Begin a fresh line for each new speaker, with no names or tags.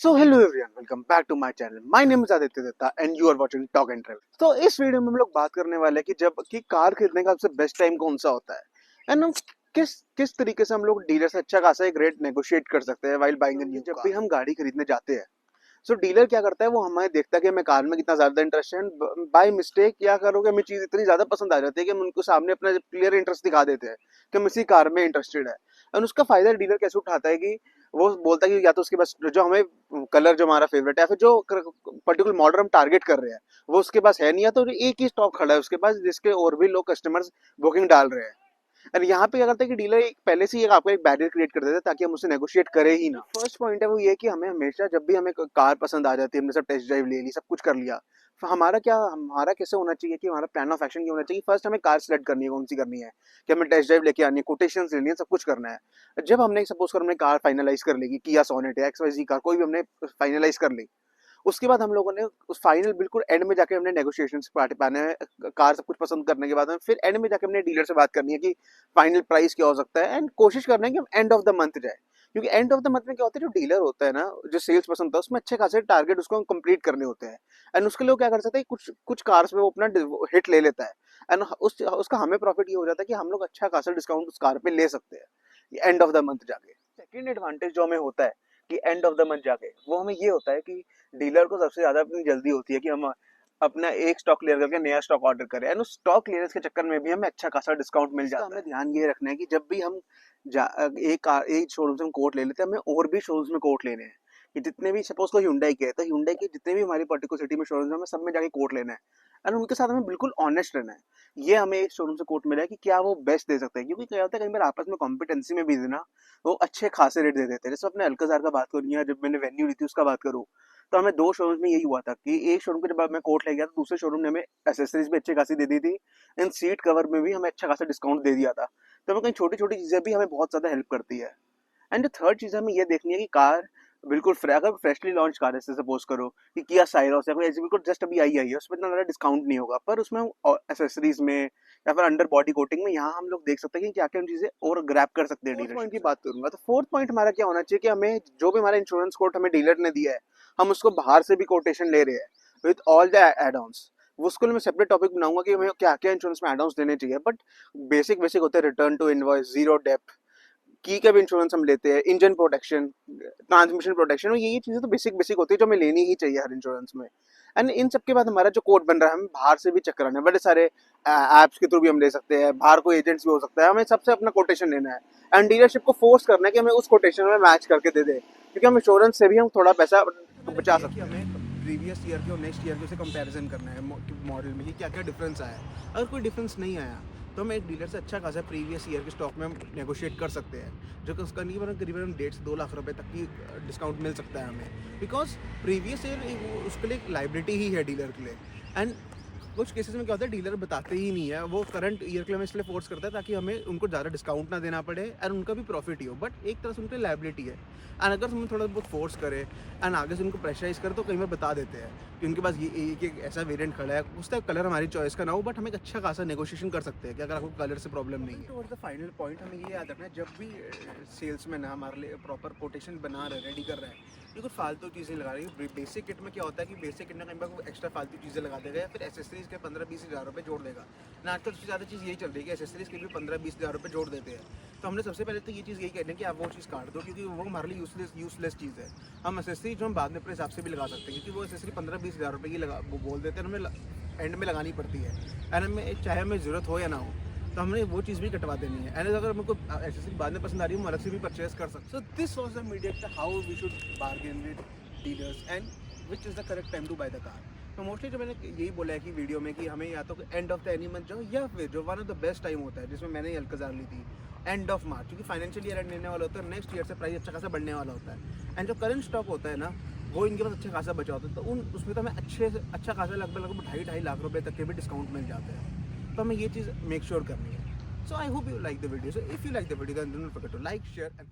So hello everyone, welcome back to my channel. My name is Aditya Datta and you are watching talk and travel. तो इस video में हम लोग बात करने वाले हैं कि जब कि कार खरीदने का सबसे बेस्ट टाइम कौन सा होता है एंड हम किस किस तरीके से हम लोग डीलर से अच्छा खासा एक रेट नेगोशिएट कर सकते हैं while buying a new car. जब भी हम गाड़ी खरीदने जाते हैं सो डीलर क्या करता है, वो हमें देखता है कि हमें कार में कितना ज्यादा इंटरेस्ट है। बाय मिस्टेक क्या करोगे, हमें चीज इतनी ज्यादा पसंद आ जाती है कि हम उनको सामने अपना क्लियर इंटरेस्ट दिखा देते हैं कि हम इसी कार में इंटरेस्टेड है। और उसका फायदा डीलर कैसे उठाता है कि वो बोलता है कि या तो उसके पास जो हमें कलर जो हमारा फेवरेट है, फिर जो पर्टिकुलर मॉडल हम टारगेट कर रहे हैं वो उसके पास है नहीं, या तो एक ही स्टॉक खड़ा है उसके पास जिसके और भी लोग कस्टमर्स बुकिंग डाल रहे हैं। और यहाँ पे क्या करता है कि डीलर एक पहले से ही आपको एक बैरियर क्रिएट कर देता है ताकि हम उससे नेगोशिएट करें ही ना। फर्स्ट पॉइंट है वो ये कि हमें हमेशा जब भी हमें कार पसंद आ जाती है, हमने सब टेस्ट ड्राइव ले ली, सब कुछ कर लिया, तो हमारा कैसे होना चाहिए कि हमारा प्लान ऑफ एक्शन क्या होना चाहिए। फर्स्ट हमें कार सिलेक्ट करनी है, कौन सी करनी है, कि हमें टेस्ट ड्राइव लेके आनी है, कोटेशन लेनी है, सब कुछ करना है। जब हमने सपोज कर हमने कार फाइनलाइज कर लेगी, किया सोनेट है, XYZ कार कोई भी हमने फाइनलाइज कर ली, उसके बाद हम लोगों ने उस फाइनल बिल्कुल एंड में जाके हमने नेगोशिएशन पार्टी पाने है। कार सब कुछ पसंद करने के बाद में फिर एंड में जाके हमने डीलर से बात करनी है कि फाइनल प्राइस क्या हो सकता है, एंड कोशिश करना है कि हम एंड ऑफ द मंथ जाए। क्योंकि एंड ऑफ द मंथ में क्या होता है, जो डीलर होता है ना, जो सेल्स पर्सन होता है, उसमें अच्छे खासे टारगेट उसको कंप्लीट करने होते हैं। एंड उसके लिए वो क्या कर सकते हैं, कुछ कुछ कार्स में वो अपना हिट ले लेता है। एंड उसका हमें प्रॉफिट ये हो जाता है कि हम लोग अच्छा खासा डिस्काउंट उस कार पे ले सकते हैं एंड ऑफ द मंथ जाके। सेकेंड एडवांटेज जो हमें होता है कि एंड ऑफ द मंथ जाके, वो हमें ये होता है कि डीलर को सबसे ज्यादा अपनी जल्दी होती है कि हम अपना एक स्टॉक क्लियर करके नया स्टॉक ऑर्डर करें, एंड उस स्टॉक क्लियरेंस के चक्कर में भी हमें अच्छा खासा डिस्काउंट मिल जाता है। हमें ध्यान ये रखना है कि जब भी हम एक शोरूम से हम कोट ले लेते हैं, हमें और भी शोरूम्स में कोट लेने हैं। कि जितने भी सपोज को Hyundai के है तो Hyundai के जितने भी हमारी पर्टिकुलर सिटी में शोरूम है, हमें सब में जाके कोट लेना है एंड उनके साथ हमें बिल्कुल ऑनेस्ट रहना है। ये हमें एक शोरूम से कोट मिला है कि क्या वो बेस्ट दे सकते हैं, क्योंकि क्या होता है कई बार आपस में कॉम्पिटेंसी में भी ना वो अच्छे खासे रेट दे देते हैं। जैसे अपने अल्काजार का बात करूँ या जब मैंने वेन्यू ली थी उसका बात करूँ, तो हमें दो शोरूम में यही हुआ था कि एक शोरूम के जब मैं कोट ले गया तो दूसरे शोरूम ने हमें एसेसरीज भी अच्छी खासी दे दी थी, एंड सीट कवर में भी हमें अच्छा खासा डिस्काउंट दे दिया था। तो हमें कहीं छोटी छोटी चीजें भी हमें बहुत ज्यादा हेल्प करती है। एंड जो थर्ड चीज हमें ये देखनी है कि कार बिल्कुल अगर फ्रेशली लॉन्च कार है, सपोज करो कि किया साइरोस है कोई ऐसी बिल्कुल जस्ट अभी आई है, उसमें इतना ज़्यादा डिस्काउंट नहीं होगा, पर उसमें एसेसरीज में या फिर अंडर बॉडी कोटिंग में यहाँ हम लोग देख सकते हैं कि क्या क्या चीजें और ग्रैप कर सकते हैं। फोर्थ पॉइंट की बात करूंगा तो फोर्थ पॉइंट हमारा क्या होना चाहिए कि हमें जो भी हमारा इंश्योरेंस कोट हमें डीलर ने दिया है, हम उसको बाहर से भी कोटेशन ले रहे हैं with all the add ons. उसको मैं सेपरेट टॉपिक बनाऊंगा कि हमें क्या क्या इंश्योरेंस में एड ऑन्स देने चाहिए, बट बेसिक बेसिक होते हैं return to invoice, zero depth, की का भी इंश्योरेंस हम लेते हैं, इंजन प्रोटेक्शन, ट्रांसमिशन प्रोटेक्शन, और ये चीजें तो बेसिक बेसिक होती है जो हमें लेनी ही चाहिए हर इंश्योरेंस में। एंड इन सब के बाद हमारा जो कोड बन रहा है, हम बाहर से भी चेक कराना है, बड़े सारे ऐप्स के थ्रू भी हम ले सकते हैं, बाहर कोई एजेंट्स भी हो सकता है, हमें सबसे अपना कोटेशन लेना है एंड डीलरशिप को फोर्स करना है कि हमें उस कोटेशन में मैच करके दे दे, क्योंकि हम इंश्योरेंस से भी हम थोड़ा पैसा बचा सकते हैं। हमें प्रीवियस ईयर के और नेक्स्ट ईयर के से कंपैरिजन करना है मॉडल में कि क्या क्या डिफरेंस आया है। अगर कोई डिफरेंस नहीं आया तो हम एक डीलर से अच्छा खासा प्रीवियस ईयर के स्टॉक में हम नेगोशिएट कर सकते हैं, जो कि उसका नहीं करीबन 1.5 से 2 लाख रुपए तक की डिस्काउंट मिल सकता है हमें, बिकॉज प्रीवियस ईयर उसके लिए एक लाइबिलिटी ही है डीलर के लिए। एंड कुछ केसेस में क्या होता है डीलर बताते ही नहीं है, वो करंट ईयर के लिए हमें इसलिए फोर्स करता है ताकि हमें उनको ज़्यादा डिस्काउंट ना देना पड़े और उनका भी प्रॉफिट ही हो, बट एक तरह से उनकी लाइबिलिटी है। एंड अगर हम थोड़ा बहुत फोर्स करें एंड आगे से उनको प्रेशराइज करें तो कई बार बता देते हैं कि उनके पास ये एक ऐसा वेरिएंट खड़ा है, उसका कलर हमारी चॉइस का ना हो, बट हम एक अच्छा खासा नेगोशिएशन कर सकते हैं कि अगर आपको कलर से प्रॉब्लम नहीं है। टुवर्ड्स द फाइनल पॉइंट हमें ये याद रखना है, जब भी सेल्समैन हमारे लिए प्रॉपर कोटेशन बना रहे रेडी कर रहे हैं, क्योंकि फालतू चीज़ें लगा रही है। बेसिक किट में क्या होता है कि बेसिक किट में कई बार वो एक्स्ट्रा फालतू चीज़ें लगा देगा या फिर एसेसरीज के 15-20 हज़ार रुपये जोड़ देगा ना। आजकल सबसे ज़्यादा चीज़ यही चल रही है कि एसेसरीज के भी 15-20 हज़ार रुपये जोड़ देते हैं। तो हमने सबसे पहले तो ये चीज़ यही कहना है कि आप वो चीज़ काट दो, क्योंकि वो हमारे लिए यूजलेस चीज़ है। हम एसेसरी जो हम बाद में अपने हिसाब से भी लगा सकते हैं, क्योंकि वो एसेसरी 15-20 हज़ार रुपये की वो बोल देते हैं, हमें एंड में लगानी पड़ती है। एंड हमें चाहे हमें ज़रूरत हो या ना हो तो हमने वो चीज़ भी कटवा देनी है। एंड अगर हमको एसेसरी बाद में पसंद आ रही है हम अलग से भी परचेज कर सकते हैं। So this was the media how we should bargain with dealers and which is the correct time to buy the car. तो मोस्टली जो मैंने यही बोला है कि वीडियो में कि हमें या तो end of the any month जाओ, या फिर जो one of the best time होता है जिसमें मैंने अल्काजार ली थी एंड ऑफ मार्च, क्योंकि फाइनेंशियल ईयर एंड लेने वाला होता है, नेक्स्ट ईयर से प्राइस अच्छा खासा बढ़ने वाला होता है। एंड जो करंट स्टॉक होता है ना वो इनके पास अच्छा खासा बचा होता है, तो उसमें तो हमें अच्छा खासा लगभग 2.5 लाख रुपये तक के भी डिस्काउंट मिल जाते हैं। तो हमें ये चीज़ मेक श्योर करनी है। So I hope you like the video. So if you like the video then don't forget to like, share and